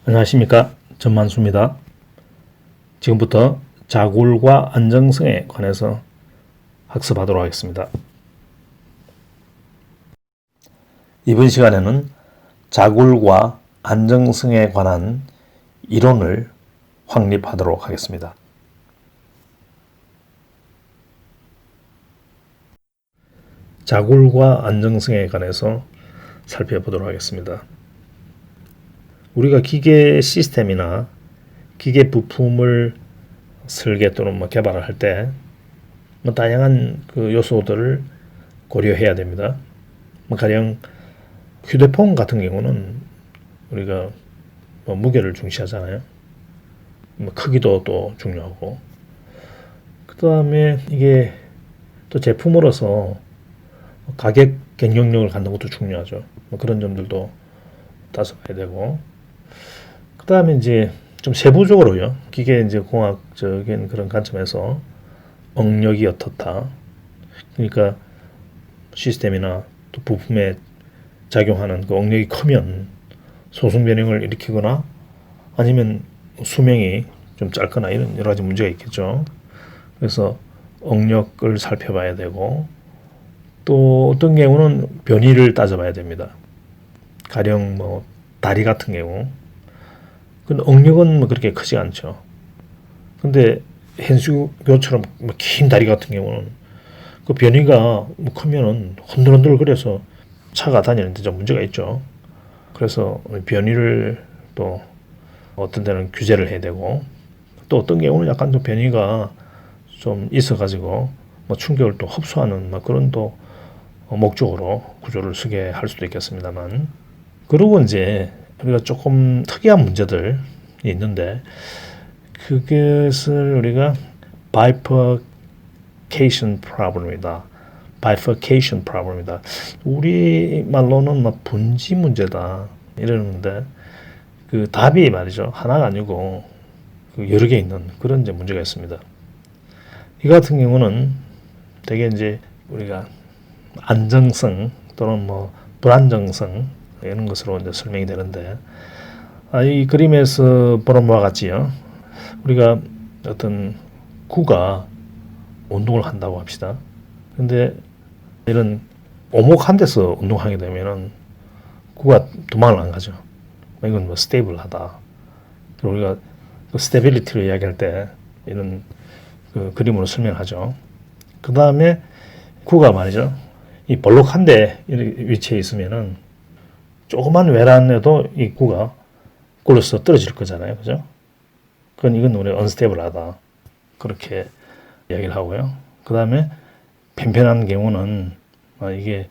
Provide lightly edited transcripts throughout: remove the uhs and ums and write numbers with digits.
안녕하십니까, 전만수입니다. 지금부터 자굴과 안정성에 관해서 학습하도록 하겠습니다. 이번 시간에는 자굴과 안정성에 관한 이론을 확립하도록 하겠습니다. 자굴과 안정성에 관해서 살펴보도록 하겠습니다. 우리가 기계 시스템이나 기계 부품을 설계 또는 개발을 할 때 다양한 그 요소들을 고려해야 됩니다. 가령 휴대폰 같은 경우는 우리가 무게를 중시하잖아요. 크기도 또 중요하고, 그 다음에 이게 또 제품으로서 가격 경쟁력을 갖는 것도 중요하죠. 그런 점들도 따져봐야 되고, 그 다음에 이제 좀 세부적으로요, 기계 이제 공학적인 그런 관점에서 응력이 어떻다. 그러니까 시스템이나 또 부품에 작용하는 그 응력이 크면 소승 변형을 일으키거나 아니면 수명이 좀 짧거나 이런 여러 가지 문제가 있겠죠. 그래서 응력을 살펴봐야 되고, 또 어떤 경우는 변이를 따져봐야 됩니다. 가령 다리 같은 경우, 근데 응력은 그렇게 크지 않죠. 근데 hen수교처럼 긴 다리 같은 경우는 그 변이가 크면은 흔들흔들 거려서 차가 다니는데 좀 문제가 있죠. 그래서 변이를 또 어떤 데는 규제를 해야 되고, 또 어떤 경우는 약간 좀 변이가 좀 있어가지고 충격을 또 흡수하는 그런 또 목적으로 구조를 쓰게 할 수도 있겠습니다만, 그리고 이제 우리가 조금 특이한 문제들이 있는데, 그것을 우리가 bifurcation problem이다. bifurcation problem이다. 우리 말로는 분지 문제다 이러는데, 그 답이 말이죠, 하나가 아니고 그 여러 개 있는 그런 이제 문제가 있습니다. 이 같은 경우는 되게 이제 우리가 안정성 또는 불안정성 이런 것으로 이제 설명이 되는데, 이 그림에서 보는 바와 같지요. 우리가 어떤 구가 운동을 한다고 합시다. 근데 이런 오목한 데서 운동하게 되면은 구가 도망을 안 가죠. 이건 스테이블하다. 우리가 스테빌리티를 이야기할 때 이런 그 그림으로 설명하죠. 그 다음에 구가 말이죠, 이 볼록한 데 위치해 있으면은 조그만 외란에도 이 구가 굴러서 떨어질 거잖아요. 그죠? 그건 이건 우리 unstable하다. 그렇게 이야기를 하고요. 그 다음에 편편한 경우는 이게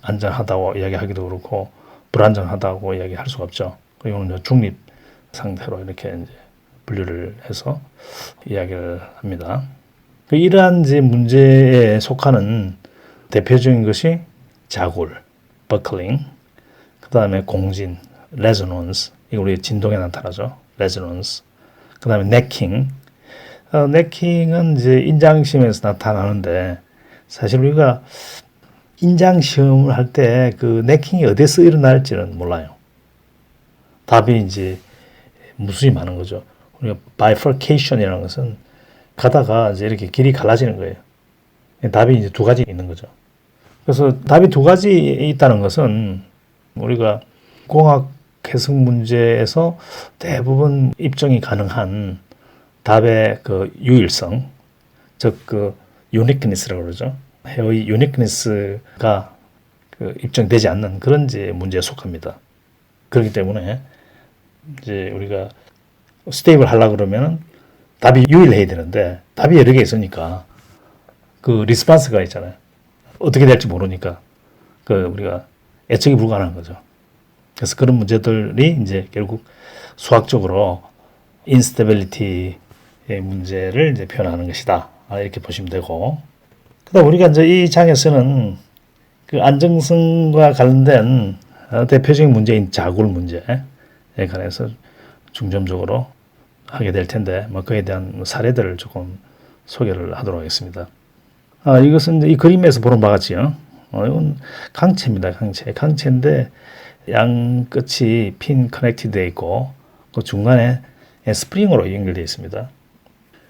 안전하다고 이야기하기도 그렇고 불안정하다고 이야기할 수가 없죠. 이거는 중립 상태로 이렇게 이제 분류를 해서 이야기를 합니다. 이러한 이제 문제에 속하는 대표적인 것이 자굴, 버클링, 그 다음에 공진, 레조넌스, 이거 우리 진동에 나타나죠. 레조넌스. 그 다음에 네킹. 네킹은 이제 인장시험에서 나타나는데, 사실 우리가 인장시험을 할 때 그 네킹이 어디서 일어날지는 몰라요. 답이 이제 무수히 많은 거죠. 우리가 bifurcation이라는 것은 가다가 이제 이렇게 길이 갈라지는 거예요. 답이 이제 두 가지 있는 거죠. 그래서 답이 두 가지 있다는 것은 우리가 공학 해석 문제에서 대부분 입증이 가능한 답의 그 유일성, 즉 그 uniqueness라고 그러죠. 해의 uniqueness가 그 입증되지 않는 그런 이제 문제에 속합니다. 그렇기 때문에 이제 우리가 스테이블 하려고 그러면 답이 유일해야 되는데, 답이 여러 개 있으니까 그 리스폰스가 있잖아요. 어떻게 될지 모르니까 그 우리가 예측이 불가능한 거죠. 그래서 그런 문제들이 이제 결국 수학적으로 인스테빌리티의 문제를 이제 표현하는 것이다. 이렇게 보시면 되고, 그다음 우리가 이제 이 장에서는 그 안정성과 관련된 대표적인 문제인 자굴 문제에 관해서 중점적으로 하게 될 텐데, 그에 대한 사례들을 조금 소개를 하도록 하겠습니다. 이것은 이제 이 그림에서 보는 바와 같지요. 이건 강체입니다. 강체인데 양 끝이 핀 커넥티드 되어 있고, 그 중간에 스프링으로 연결되어 있습니다.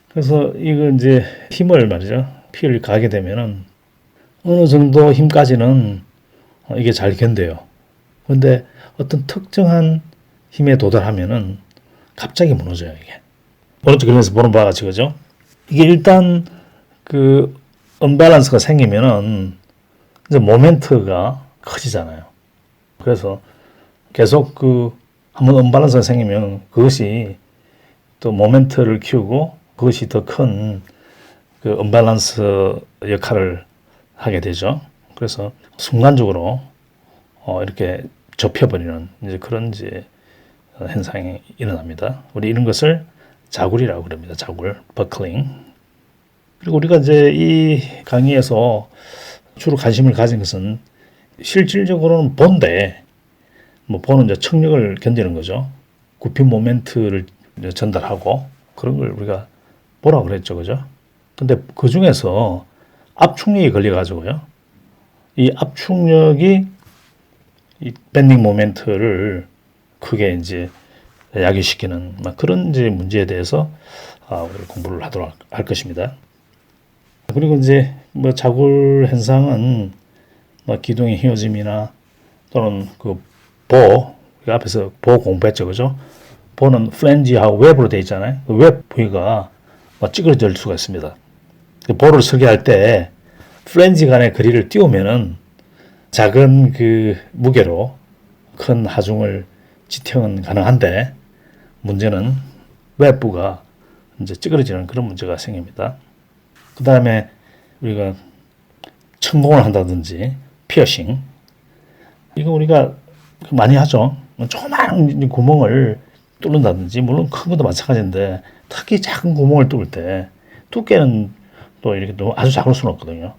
그래서 이거 이제 힘을 말이죠. 피를 가게 되면은 어느 정도 힘까지는 이게 잘 견뎌요. 그런데 어떤 특정한 힘에 도달하면은 갑자기 무너져요, 이게. 오른쪽 그림에서 보는 바와 같이, 그죠? 이게 일단 그 언밸런스가 생기면은 이제 모멘트가 커지잖아요. 그래서 계속 그 한번 언밸런스가 생기면 그것이 또 모멘트를 키우고 그것이 더 큰 그 언밸런스 역할을 하게 되죠. 그래서 순간적으로 이렇게 접혀버리는 이제 그런 이제 현상이 일어납니다. 우리 이런 것을 자굴이라고 그럽니다. 자굴, 버클링. 그리고 우리가 이제 이 강의에서 주로 관심을 가진 것은 실질적으로는 본데, 뭐 본은 이제 청력을 견디는 거죠. 굽힌 모멘트를 전달하고 그런 걸 우리가 보라고 그랬죠, 그죠? 근데 그 중에서 압축력이 걸려가지고요. 이 압축력이 이 밴딩 모멘트를 크게 이제 야기시키는 그런 이제 문제에 대해서 우리 공부를 하도록 할 것입니다. 그리고 이제 뭐 자굴 현상은 뭐 기둥의 휘어짐이나 또는 그 그 앞에서 보 공부했죠, 그죠? 보는 플랜지하고 웹으로 되어 있잖아요. 그 웹 부위가 찌그러질 수가 있습니다. 그 보를 설계할 때 플랜지 간의 거리를 띄우면은 작은 그 무게로 큰 하중을 지탱은 가능한데 문제는 웹부가 이제 찌그러지는 그런 문제가 생깁니다. 그 다음에 우리가 천공을 한다든지 피어싱, 이거 우리가 많이 하죠. 조그마한 구멍을 뚫는다든지, 물론 큰 것도 마찬가지인데 특히 작은 구멍을 뚫을 때 두께는 또 이렇게 너무 아주 작을 수는 없거든요.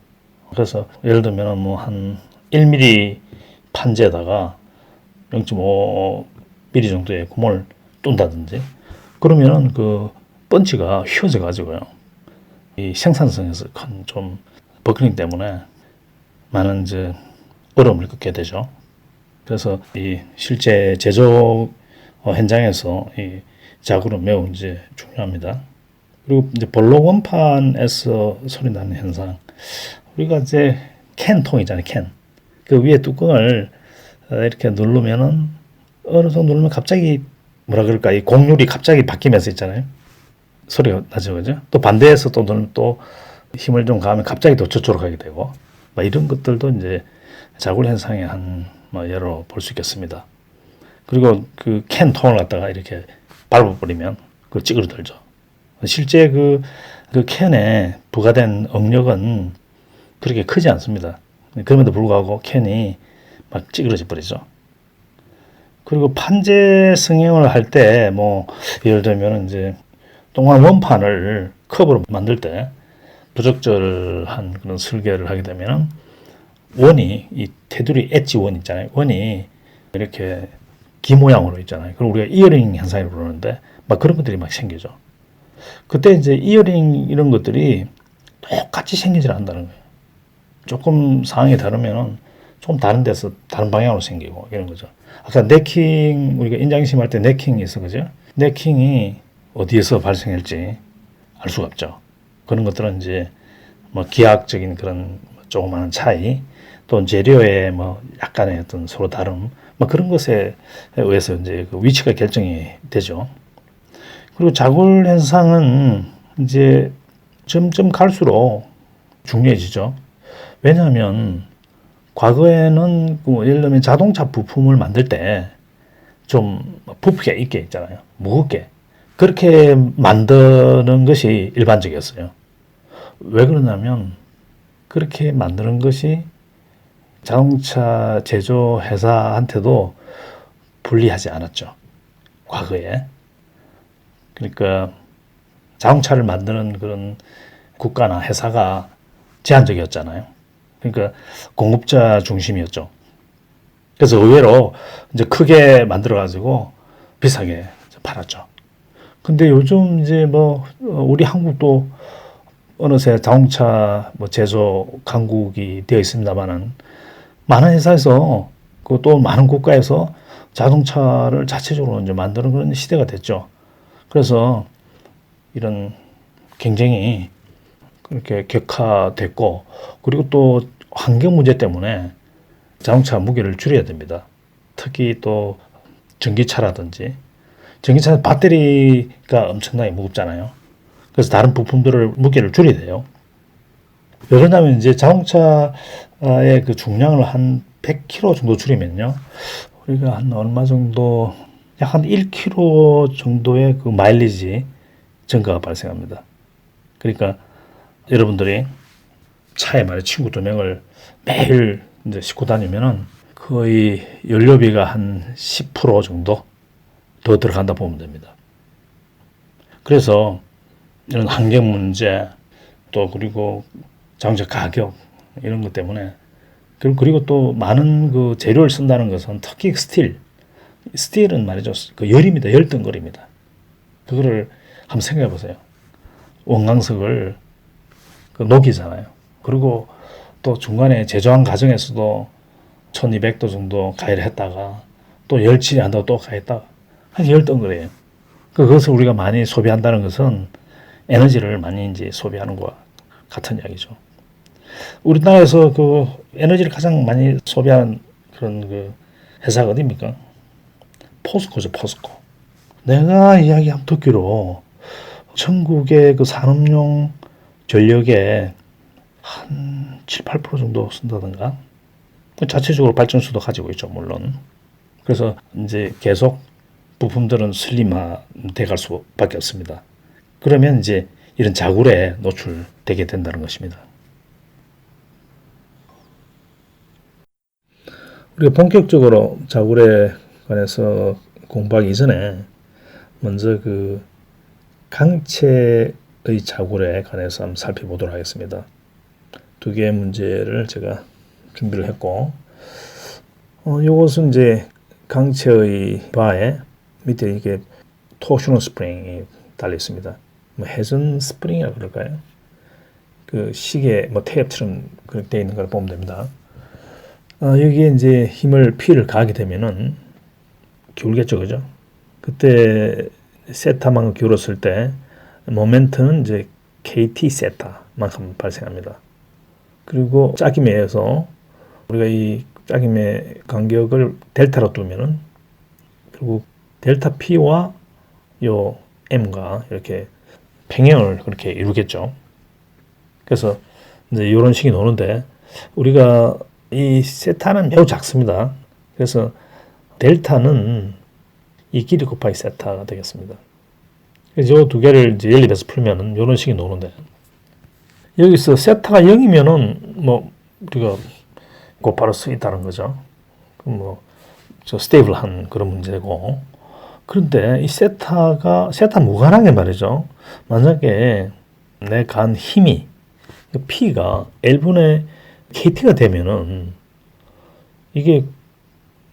그래서 예를 들면 뭐 한 1mm 판지에다가 0.5mm 정도의 구멍을 뚫는다든지, 그러면은 그 펀치가 휘어져 가지고요. 이 생산성에서 큰 좀 버클링 때문에 많은 이제 어려움을 겪게 되죠. 그래서 이 실제 제조 현장에서 이 자굴은 매우 이제 중요합니다. 그리고 이제 볼록 원판에서 소리 나는 현상. 우리가 이제 캔 통이잖아요, 캔. 그 위에 뚜껑을 이렇게 누르면은 어느 정도 누르면 갑자기 뭐라 그럴까, 이 곡률이 갑자기 바뀌면서 있잖아요. 소리가 나죠, 그죠? 또 반대에서 또 누르면 또 힘을 좀 가하면 갑자기 또 저쪽으로 가게 되고, 이런 것들도 이제 자굴 현상의 한 예로 볼 수 있겠습니다. 그리고 그 캔 통을 갖다가 이렇게 밟아버리면 그 찌그러들죠. 실제 그 캔에 부과된 응력은 그렇게 크지 않습니다. 그럼에도 불구하고 캔이 막 찌그러져 버리죠. 그리고 판재 성형을 할 때 뭐 예를 들면 이제 동안 원판을 컵으로 만들 때 부적절한 그런 설계를 하게 되면 원이, 이 테두리 엣지 원 있잖아요. 원이 이렇게 기 모양으로 있잖아요. 그럼 우리가 이어링 현상이라고 그러는데 막 그런 것들이 막 생기죠. 그때 이제 이어링 이런 것들이 똑같이 생기질 않는다는 거예요. 조금 상황이 다르면은 좀 다른 데서 다른 방향으로 생기고 이런 거죠. 아까 네킹, 우리가 인장심 할 때 네킹이 있어, 그죠? 네킹이 어디에서 발생할지 알 수가 없죠. 그런 것들은 이제 뭐 기하학적인 그런 조그마한 차이, 또 재료의 뭐 약간의 어떤 서로 다름, 그런 것에 의해서 이제 그 위치가 결정이 되죠. 그리고 자굴 현상은 이제 점점 갈수록 중요해지죠. 왜냐하면 과거에는 예를 들면 자동차 부품을 만들 때 좀 부피가 있게 있잖아요. 무겁게. 그렇게 만드는 것이 일반적이었어요. 왜 그러냐면 그렇게 만드는 것이 자동차 제조 회사한테도 불리하지 않았죠. 과거에. 그러니까 자동차를 만드는 그런 국가나 회사가 제한적이었잖아요. 그러니까 공급자 중심이었죠. 그래서 의외로 이제 크게 만들어가지고 비싸게 팔았죠. 근데 요즘 이제 뭐 우리 한국도 어느새 자동차 제조 강국이 되어 있습니다만은 많은 회사에서 또 많은 국가에서 자동차를 자체적으로 이제 만드는 그런 시대가 됐죠. 그래서 이런 경쟁이 그렇게 격화됐고, 그리고 또 환경 문제 때문에 자동차 무게를 줄여야 됩니다. 특히 또 전기차라든지, 전기차는 배터리가 엄청나게 무겁잖아요. 그래서 다른 부품들을 무게를 줄여야 돼요. 왜 그러냐면 이제 자동차의 그 중량을 한 100kg 정도 줄이면요, 우리가 한 얼마 정도, 약 한 1kg 정도의 그 마일리지 증가가 발생합니다. 그러니까 여러분들이 차에 말이야 친구 2명을 매일 이제 싣고 다니면은 거의 연료비가 한 10% 정도 더 들어간다 보면 됩니다. 그래서 이런 환경 문제, 또 그리고 자동차 가격 이런 것 때문에, 그리고 또 많은 그 재료를 쓴다는 것은 특히 스틸은 말이죠, 그 열입니다. 열등거립니다. 그거를 한번 생각해 보세요. 원광석을 그 녹이잖아요. 그리고 또 중간에 제조한 과정에서도 1200도 정도 가열을 했다가 또 열칠이 한다고 또 가했다가 한 열등거려요. 그것을 우리가 많이 소비한다는 것은 에너지를 많이 이제 소비하는 것과 같은 이야기죠. 우리나라에서 그 에너지를 가장 많이 소비하는 그런 그 회사가 어디입니까? 포스코죠, 포스코. 내가 이야기한 듣기로 전국의 그 산업용 전력의 한 7, 8% 정도 쓴다든가. 자체적으로 발전소도 가지고 있죠, 물론. 그래서 이제 계속 부품들은 슬림화 돼갈 수밖에 없습니다. 그러면 이제 이런 자굴에 노출되게 된다는 것입니다. 우리가 본격적으로 자굴에 관해서 공부하기 이전에 먼저 그 강체의 자굴에 관해서 한번 살펴보도록 하겠습니다. 두 개의 문제를 제가 준비를 했고, 이것은 이제 강체의 바에 밑에 이게 토셔널 스프링이 달려 있습니다. 뭐 해전 스프링이라 그럴까요? 그 시계 뭐 테이프처럼 그렇게 되어 있는 걸 보면 됩니다. 여기에 이제 P를 가하게 되면은 기울겠죠, 그죠? 그때 세타만큼 기울었을 때 모멘트는 이제 KT 세타만큼 발생합니다. 그리고 짝임에 의해서 우리가 이 짝임의 간격을 델타로 두면은 결국 델타 P와 요 M가 이렇게 평행을 그렇게 이루겠죠. 그래서 이제 이런 식이 노는데, 우리가 이 세타는 매우 작습니다. 그래서 델타는 이 길이 곱하기 세타가 되겠습니다. 그래서 이 두 개를 이제 연립해서 풀면은 이런 식이 노는데, 여기서 세타가 0이면은 뭐 우리가 곧바로 수 있다는 거죠. 뭐 저 스테이블한 그런 문제고, 그런데 이 세타 무관하게 말이죠. 만약에 내 간 힘이 P가 L분의 KT가 되면은 이게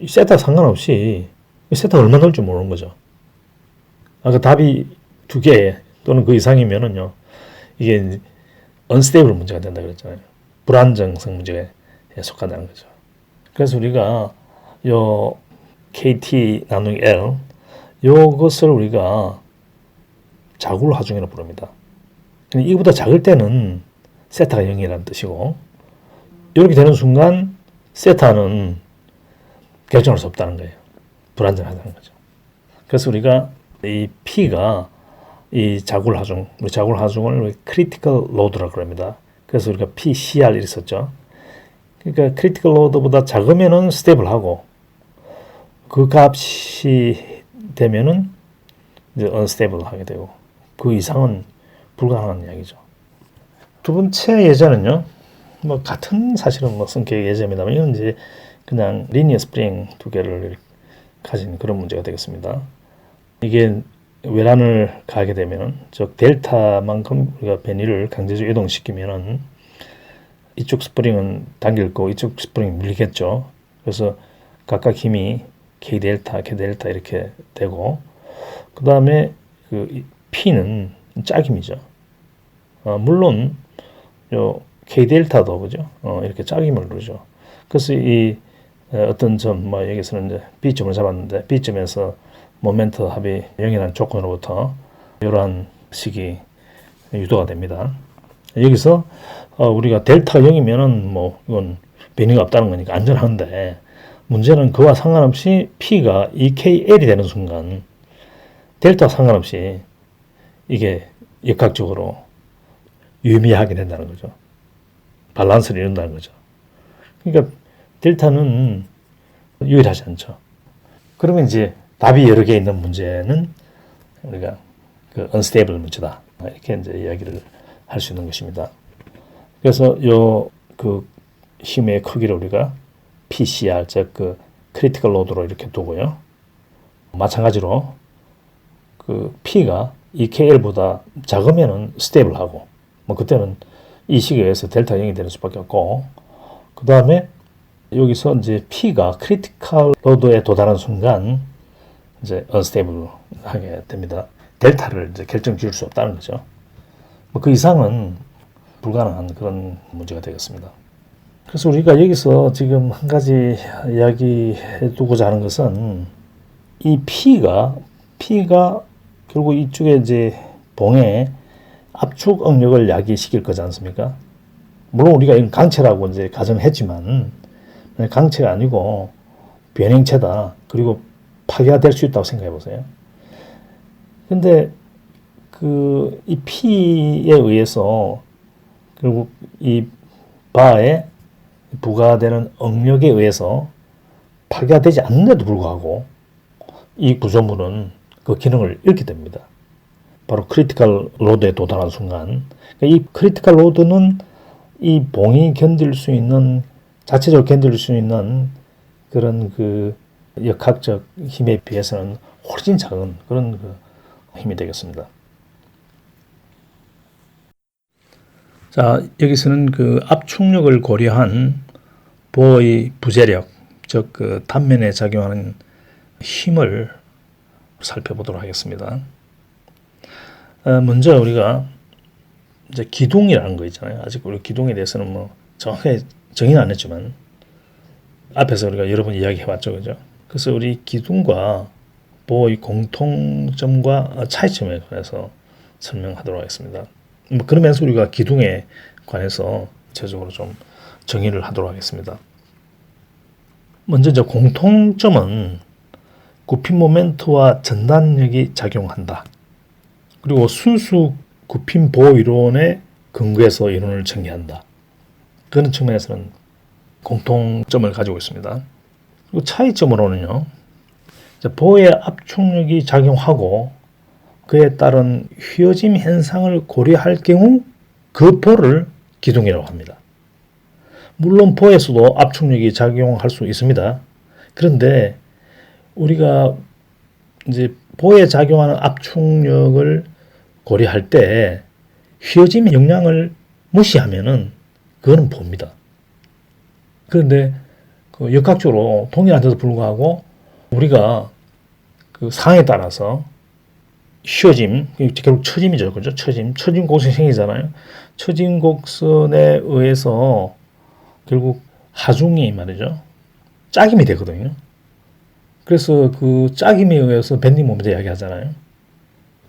세타 상관없이 세타가 얼마 나올 줄 모르는 거죠. 아까 답이 2개 또는 그 이상이면은요, 이게 unstable 문제가 된다 그랬잖아요. 불안정성 문제에 속한다는 거죠. 그래서 우리가 요 KT 나누기 L, 요것을 우리가 자굴 하중이라고 부릅니다. 이거보다 작을 때는 세타가 0이라는 뜻이고, 이렇게 되는 순간 세타는 결정할 수 없다는 거예요. 불안정하다는 거죠. 그래서 우리가 이 P가 이 자굴 하중, 우리 자굴 하중을 critical load라고 그럽니다. 그래서 우리가 PCR을 썼죠. 그러니까 critical load보다 작으면은 스테이블하고, 그 값이 되면은 이제 unstable 하게 되고, 그 이상은 불가능한 이야기죠. 두 번째 예제는요, 뭐 같은 사실은 뭐 성격의 예제입니다만, 이건 이제 그냥 리니어 스프링 2개를 가진 그런 문제가 되겠습니다. 이게 외란을 가하게 되면은, 즉 델타만큼 우리가 변이를 강제적으로 이동시키면은 이쪽 스프링은 당길 거고 이쪽 스프링이 밀리겠죠. 그래서 각각 힘이 K 델타, K 델타 이렇게 되고, 그 다음에 그 P는 짝임이죠. 물론 요 K 델타도 그죠? 이렇게 짝임을 누르죠. 그래서 이 어떤 점, 뭐 여기서는 이제 B점을 잡았는데 B점에서 모멘트 합이 0이라는 조건으로부터 이러한 식이 유도가 됩니다. 여기서 우리가 델타 0이면은 뭐 이건 변이가 없다는 거니까 안전한데, 문제는 그와 상관없이 P가 EKL이 되는 순간 델타 상관없이 이게 역학적으로 유의미하게 된다는 거죠. 밸런스를 이룬다는 거죠. 그러니까 델타는 유일하지 않죠. 그러면 이제 답이 여러 개 있는 문제는 우리가 그 unstable 문제다, 이렇게 이제 이야기를 할 수 있는 것입니다. 그래서 요 그 힘의 크기를 우리가 PCR, 즉 그 크리티컬 로드로 이렇게 두고요. 마찬가지로 그 P가 EKL보다 작으면은 스테이블하고, 뭐 그때는 이 식에 의해서 델타 0이 되는 수밖에 없고, 그 다음에 여기서 이제 P가 크리티컬 로드에 도달한 순간 이제 unstable 하게 됩니다. 델타를 이제 결정 지을 수 없다는 거죠. 뭐 그 이상은 불가능한 그런 문제가 되겠습니다. 그래서 우리가 여기서 지금 한 가지 이야기해 두고자 하는 것은, 이 P가 결국 이쪽에 이제 봉에 압축 응력을 야기시킬 거지 않습니까? 물론 우리가 이건 강체라고 이제 가정했지만 강체가 아니고 변형체다. 그리고 파괴가 될 수 있다고 생각해 보세요. 근데 이 P에 의해서 결국 이 바에 부과되는 응력에 의해서 파괴가 되지 않는데도 불구하고 이 구조물은 그 기능을 잃게 됩니다. 바로 크리티컬 로드에 도달한 순간, 이 크리티컬 로드는 이 봉이 견딜 수 있는, 자체적으로 견딜 수 있는 그런 그 역학적 힘에 비해서는 훨씬 작은 그런 그 힘이 되겠습니다. 자, 여기서는 그 압축력을 고려한 보의 부재력, 즉 그 단면에 작용하는 힘을 살펴보도록 하겠습니다. 먼저 우리가 이제 기둥이라는 거 있잖아요. 아직 우리 기둥에 대해서는 뭐 정확하게 정의는 안 했지만 앞에서 우리가 여러 번 이야기해왔죠, 그죠? 그래서 우리 기둥과 보의 공통점과 차이점에 관해서 설명하도록 하겠습니다. 뭐 그러면서 우리가 기둥에 관해서 구체적으로 좀 정의를 하도록 하겠습니다. 먼저 이제 공통점은 굽힘 모멘트와 전단력이 작용한다. 그리고 순수 굽힘 보호 이론에 근거해서 이론을 전개한다. 그런 측면에서는 공통점을 가지고 있습니다. 그리고 차이점으로는요, 보호의 압축력이 작용하고 그에 따른 휘어짐 현상을 고려할 경우 그 보를 기둥이라고 합니다. 물론 보에서도 압축력이 작용할 수 있습니다. 그런데 우리가 이제 보에 작용하는 압축력을 고려할 때 휘어짐의 영향을 무시하면은 그거는 보입니다. 그런데 그 역학적으로 동일한데도 불구하고 우리가 그 상황에 따라서 휘어짐, 결국 처짐이죠, 그죠? 처짐 곡선이 생기잖아요. 처짐 곡선에 의해서 결국 하중이 말이죠, 짜김이 되거든요. 그래서 그 짜김에 의해서 밴딩 모멘트 이야기하잖아요.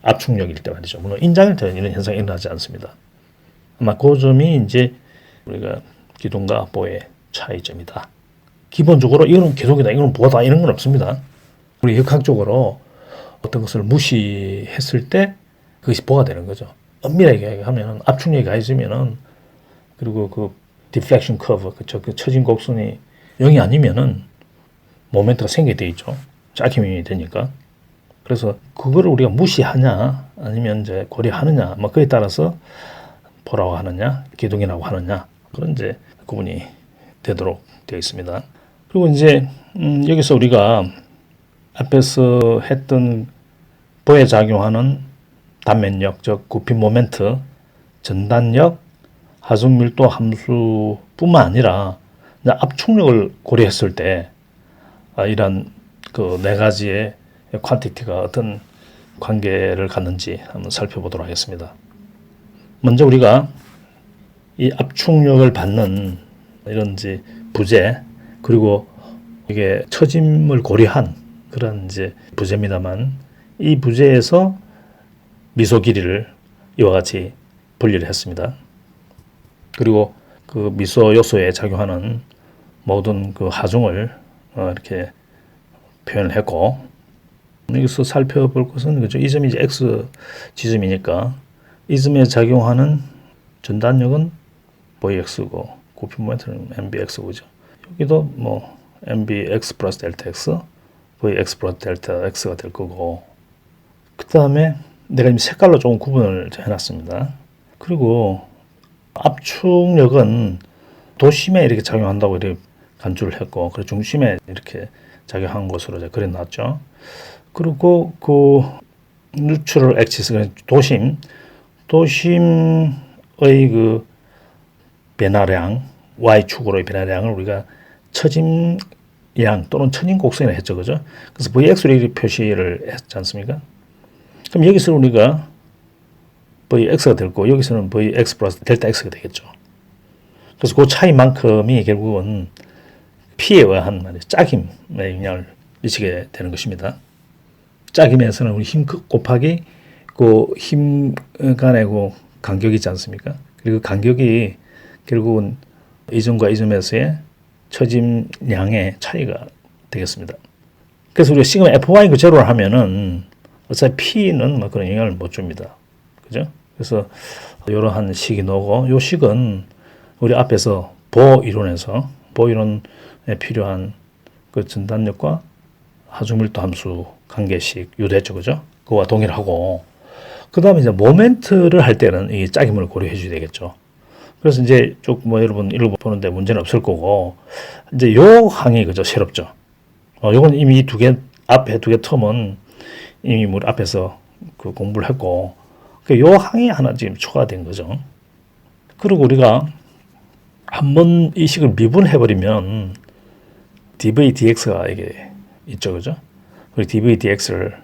압축력일 때 말이죠. 물론 인장일 때는 이런 현상이 일어나지 않습니다. 아마 그 점이 이제 우리가 기둥과 보의 차이점이다. 기본적으로 이거는 기둥이다, 이거는 보다, 이런 건 없습니다. 우리 역학적으로 어떤 것을 무시했을 때 그것이 보가 되는 거죠. 엄밀하게 하면 압축력이 가해지면은, 그리고 그 디플렉션 커브, 그 처진 곡선이 0이 아니면은 모멘트가 생기게 돼 있죠. 짜김이 되니까. 그래서 그거를 우리가 무시하냐 아니면 이제 고려하느냐, 뭐 그에 따라서 보라고 하느냐 기둥이라고 하느냐, 그런 이제 구분이 되도록 되어 있습니다. 그리고 이제 여기서 우리가 앞에서 했던 보에 작용하는 단면력, 즉 굽힘 모멘트, 전단력, 하중 밀도 함수뿐만 아니라 압축력을 고려했을 때 이런 그 네 가지의 퀀티티가 어떤 관계를 갖는지 한번 살펴보도록 하겠습니다. 먼저 우리가 이 압축력을 받는 이런 이제 부재, 그리고 이게 처짐을 고려한 그런 이제 부재입니다만 이 부재에서 미소 길이를 이와 같이 분리를 했습니다. 그리고 그 미소 요소에 작용하는 모든 그 하중을 이렇게 표현을 했고, 여기서 살펴볼 것은 그죠. 이 점이 이제 x 지점이니까 이 점에 작용하는 전단력은 Vx고 고피 모멘트는 MBX고 그죠. 여기도 뭐 MBX 플러스 델타 X, Vx 플러스 델타 X가 될 거고, 그 다음에 내가 지금 색깔로 조금 구분을 해놨습니다. 그리고 압축력은 도심에 이렇게 작용한다고 이렇게 간주를 했고, 그리고 중심에 이렇게 작용한 것으로 이제 그려놨죠. 그리고 그 뉴트럴 액시스, 도심의 그 변화량, y축으로의 변화량을 우리가 처짐량 또는 처짐 곡선이라 했죠, 그죠? 그래서 Vx로 이렇게 표시를 했지 않습니까? 그럼 여기서 우리가 Vx가 되고 여기서는 Vx 플러스 델타 X가 되겠죠. 그래서 그 차이만큼이 결국은 P에 의한 짝임에 영향을 미치게 되는 것입니다. 짝임에서는 우리 힘 곱하기 그 힘 간의 그 간격이 있지 않습니까? 그리고 간격이 결국은 이 점과 이 점에서의 처짐량의 차이가 되겠습니다. 그래서 우리가 시그마 FY 그 제로를 하면은 어차피 P는 뭐 그런 영향을 못 줍니다. 그죠? 그래서 이러한 식이 나오고, 요 식은 우리 앞에서 보호 이론에 필요한 그 전단력과 하중밀도 함수 관계식 유도했죠, 그죠? 그거와 동일하고, 그 다음에 이제 모멘트를 할 때는 이 짝임을 고려해 줘야 되겠죠. 그래서 이제 쭉 뭐 여러분 읽어보는데 문제는 없을 거고, 이제 요 항이 그죠, 새롭죠. 요건 이미 앞에 두 개 텀은 이미 우리 앞에서 그 공부를 했고, 요 항이 하나 지금 추가된 거죠. 그리고 우리가 한번 이 식을 미분해버리면 dv dx가 이게 있죠, 그죠? 그리고 dv dx를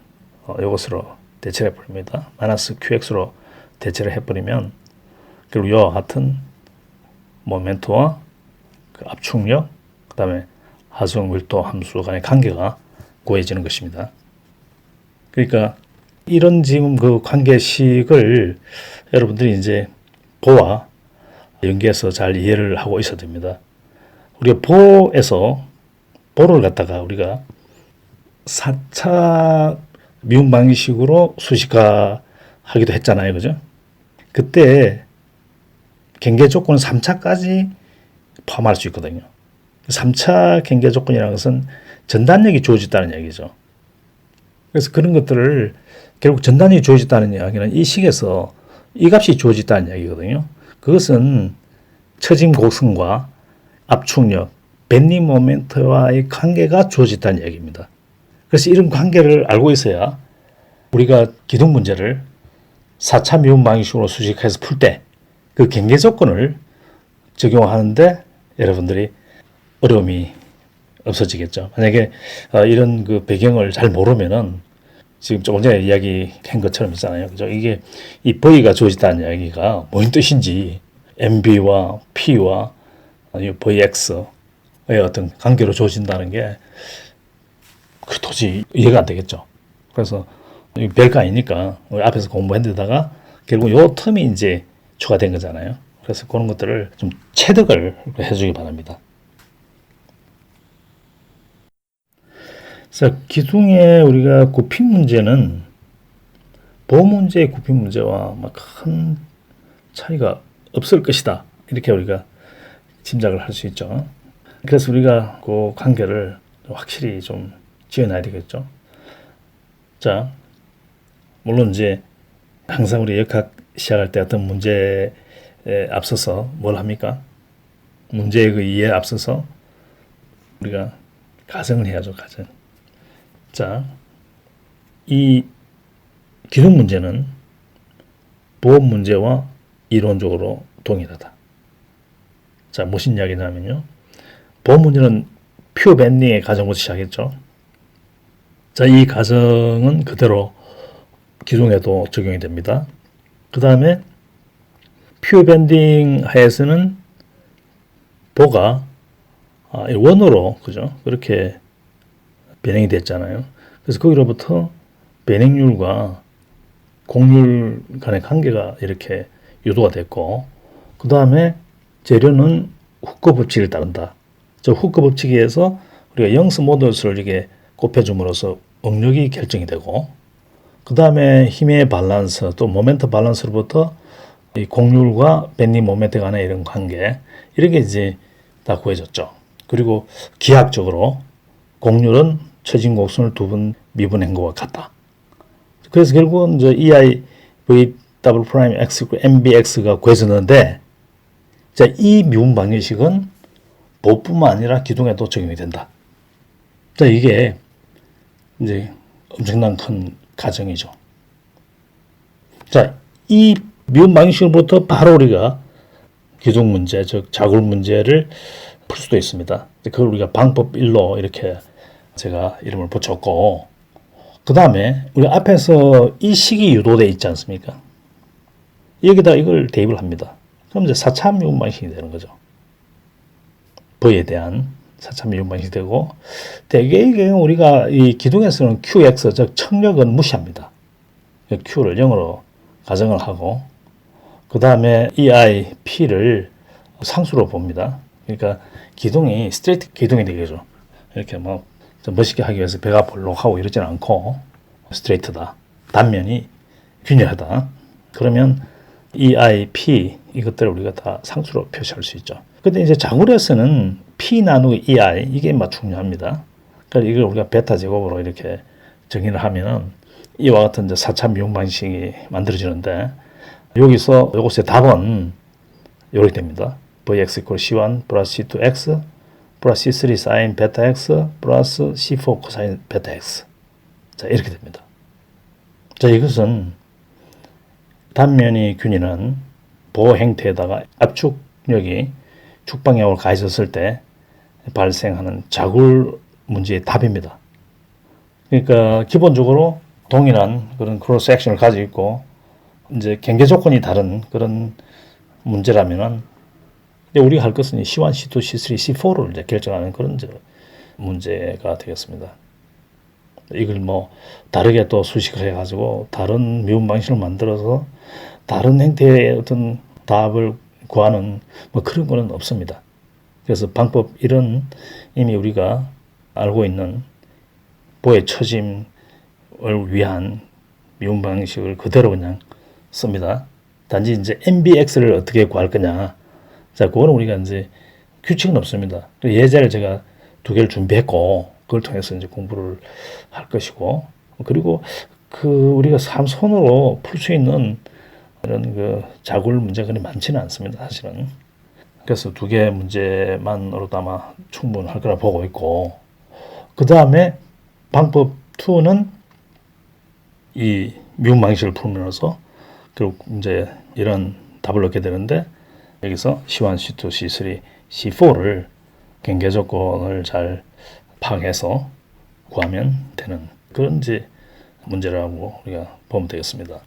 이것으로 대체를 해버립니다. 마이너스 qx로 대체를 해버리면 그리고 이와 같은 모멘트와 그 압축력, 그 다음에 하중 밀도 함수 간의 관계가 구해지는 것입니다. 그러니까 이런 지금 그 관계식을 여러분들이 이제 보와 연계해서 잘 이해를 하고 있어야 됩니다. 우리가 보를 갖다가 우리가 4차 미분 방식으로 수식화하기도 했잖아요, 그죠? 그때 경계 조건은 3차까지 포함할 수 있거든요. 3차 경계 조건이라는 것은 전단력이 주어졌다는 얘기죠. 그래서 그런 것들을 결국 전단력이 주어졌다는 이야기는 이 식에서 이 값이 주어졌다는 얘기거든요. 그것은 처짐 곡선과 압축력, 밴딩 모멘트와의 관계가 주어졌다는 얘기입니다. 그래서 이런 관계를 알고 있어야 우리가 기둥 문제를 4차 미분 방식으로 수식해서 풀 때 그 경계 조건을 적용하는데 여러분들이 어려움이 없어지겠죠. 만약에 이런 그 배경을 잘 모르면은 지금 조금 전에 이야기한 것처럼 있잖아요. 그죠? 이게 이 V가 주어졌다는 이야기가 뭔 뜻인지 MB와 P와 VX의 어떤 관계로 주어진다는 게 도저히 이해가 안 되겠죠. 그래서 별거 아니니까 우리 앞에서 공부한 데다가 결국 요 텀이 이제 추가된 거잖아요. 그래서 그런 것들을 좀 체득을 해주기 바랍니다. 그래서 기둥에 우리가 굽힌 문제는 보호 문제의 굽힌 문제와 큰 차이가 없을 것이다. 이렇게 우리가 짐작을 할 수 있죠. 그래서 우리가 그 관계를 확실히 좀 지어놔야 되겠죠. 자, 물론 이제 항상 우리 역학 시작할 때 어떤 문제에 앞서서 뭘 합니까? 문제의 그 이해에 앞서서 우리가 가정을 해야죠, 가정. 자, 이 기둥 문제는 보험 문제와 이론적으로 동일하다. 자, 무슨 이야기냐면요. 보험 문제는 퓨어 밴딩의 가정부터 시작했죠. 자, 이 가정은 그대로 기둥에도 적용이 됩니다. 그 다음에 퓨어 밴딩 하에서는 보가 원으로 그죠? 그렇게 변형이 됐잖아요. 그래서 거기로부터 변형률과 곡률 간의 관계가 이렇게 유도가 됐고, 그 다음에 재료는 후커 법칙을 따른다. 저 후커 법칙에 의해서 우리가 영스 모듈스를 이게 곱해줌으로써 응력이 결정이 되고, 그 다음에 힘의 밸런스 또 모멘트 밸런스로부터 이 곡률과 밴딩 모멘트 간의 이런 관계, 이렇게 이제 다 구해졌죠. 그리고 기하학적으로 곡률은 처진 곡선을 두 번 미분한 것과 같다. 그래서 결국은 이제 EI V W 프라임 X MBX가 구해졌는데, 자, 이 미분 방정식은 보뿐만 아니라 기둥에도 적용이 된다. 자, 이게 이제 엄청난 큰 가정이죠. 자, 이 미분 방정식으로부터 바로 우리가 기둥 문제, 즉 자굴 문제를 풀 수도 있습니다. 그걸 우리가 방법 1로 이렇게 제가 이름을 붙였고, 그 다음에 우리 앞에서 이 식이 유도되어 있지 않습니까? 여기다 이걸 대입을 합니다. 그럼 이제 4차 미분 방식이 되는 거죠. V에 대한 4차 미분 방식이 되고, 대개의 경우 우리가 이 기둥에서는 QX, 즉 청력은 무시합니다. Q를 0으로 가정을 하고, 그 다음에 EI, P를 상수로 봅니다. 그러니까 기둥이 스트레이트 기둥이 되겠죠. 이렇게 뭐 좀 멋있게 하기 위해서 배가 볼록하고 이러지는 않고 스트레이트다. 단면이 균일하다. 그러면 EI, P 이것들을 우리가 다 상수로 표시할 수 있죠. 근데 이제 자굴에서는 P 나누기 EI 이게 막 중요합니다. 그래서 이걸 우리가 베타 제곱으로 이렇게 정의를 하면은 이와 같은 이제 4차 미분 방식이 만들어지는데, 여기서 이것의 답은 이렇게 됩니다. Vx equal C1 플러스 C2x 플러스 C3 sin 베타 x 플러스 C4 코사인 베타 x. 자, 이렇게 됩니다. 자, 이것은 단면이 균일한 보호 행태에다가 압축력이 축방향으로 가해졌을 때 발생하는 자굴 문제의 답입니다. 그러니까 기본적으로 동일한 그런 크로스 섹션을 가지고 있고 이제 경계 조건이 다른 그런 문제라면은, 근데 우리가 할 것은 C1, C2, C3, C4를 이제 결정하는 그런 이제 문제가 되겠습니다. 이걸 뭐 다르게 또 수식을 해가지고 다른 미분 방식을 만들어서 다른 형태의 어떤 답을 구하는 뭐 그런 거는 없습니다. 그래서 방법 1은 이미 우리가 알고 있는 보의 처짐을 위한 미분 방식을 그대로 그냥 씁니다. 단지 이제 MBX를 어떻게 구할 거냐. 자, 그거는 우리가 이제 규칙은 없습니다. 예제를 제가 2개를 준비했고, 그걸 통해서 이제 공부를 할 것이고, 그리고 우리가 손으로 풀 수 있는 이런 그 자굴 문제가 많지는 않습니다, 사실은. 그래서 2개 문제만으로도 아마 충분할 거라 보고 있고, 그 다음에 방법 2는 이 미분 방식을 풀면서 결국 이제 이런 답을 얻게 되는데, 여기서 C1, C2, C3, C4를 경계 조건을 잘 파악해서 구하면 되는 그런 이제 문제라고 우리가 보면 되겠습니다.